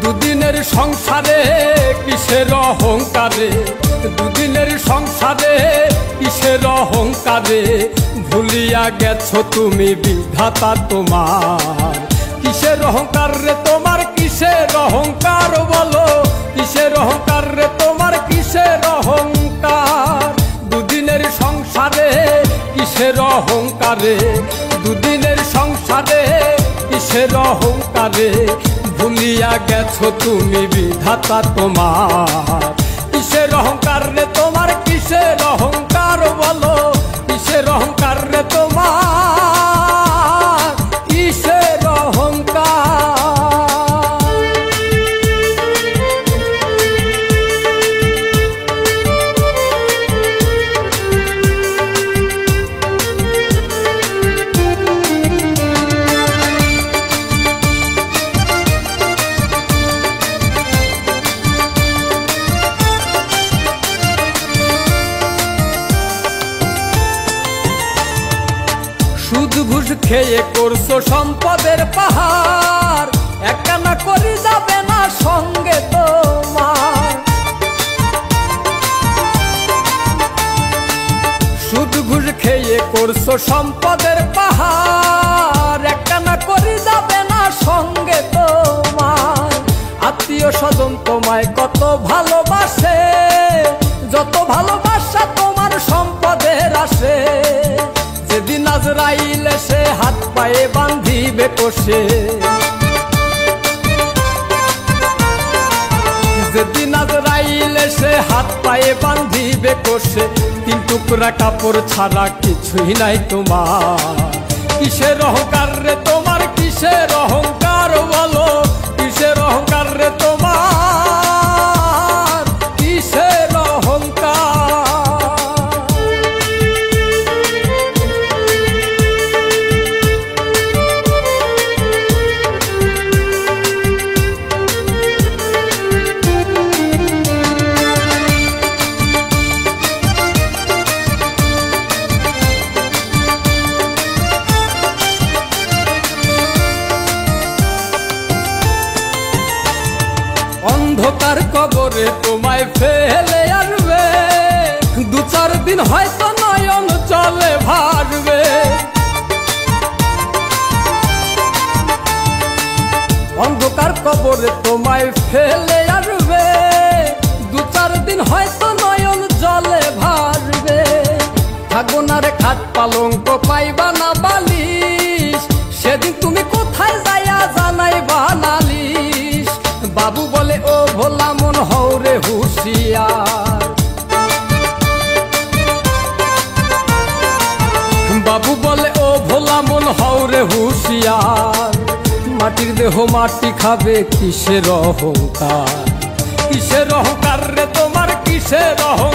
দুদিনের সংসারে কিসের অহংকারে, দুদিনের সংসারে কিসের অহংকারে, ভুলিয়া গেছো তুমি বিধাতা তোমার। কিসের অহংকার রে তোমার, কিসের অহংকার বলো, কিসের অহংকার রে তোমার, কিসের অহংকার। দুদিনের সংসারে কিসের অহংকারে, দুদিনের সংসারে কিসের অহংকারে, ভুলিয়া গেছো তুমি বিধাতা তোমার। কিসের অহংকার রে তোমার, কিসের অহংকার বলো, কিসের অহংকার রে তোমার, কিসের অহংকার। সুদ ঘুষ খেয়ে করছো সম্পদের পাহাড়, একখানা করি যাবে না সঙ্গে তোমার। সুদ ঘুষ খেয়ে করছো সম্পদের পাহাড়, একখানা করি যাবে না সঙ্গে তোমার। আত্মীয় স্বজন তোমায় কত ভালোবাসে, যত ভালোবাসা তোমার সম্পদের আসে। যেদিন আজরাইল এসে হাত পায়ে বান্ধিবে কষে, যেদিন আজরাইল এসে হাত পায়ে বান্ধিবে কষে, তিন টুকরা কাপড় ছাড়া কিছুই নাই তোমার। কিসের অহংকার রে তোমার, কিসের অহংকার বলো, কিসের অহংকার রে তোমার, কিসের অহংকার। অন্ধকার কবরে তোমায় ফেলে আসবে, দু চার দিন হয়তো নয়ন চলে ভাসবে। অন্ধকার কবরে তোমায় ফেলে আসবে, দু চার দিন হয়তো নয়ন জলে ভাসবে। থাকবো না রে খাট পালঙ্ক, পাইবা না বালিশ, সেদিন তুমি কোথায় যাইয়া জানাইবা নালিশ। বাবু বলে ও ভোলা মন হৌরে হুশিয়ার, বাবু বলে ও ভোলা মন হৌরে হুশিয়ার। মাটির দেহ মাটি খাবে, কিসের অহংকার, কিসের অহংকার রে তোমার, কিসের অহংকার।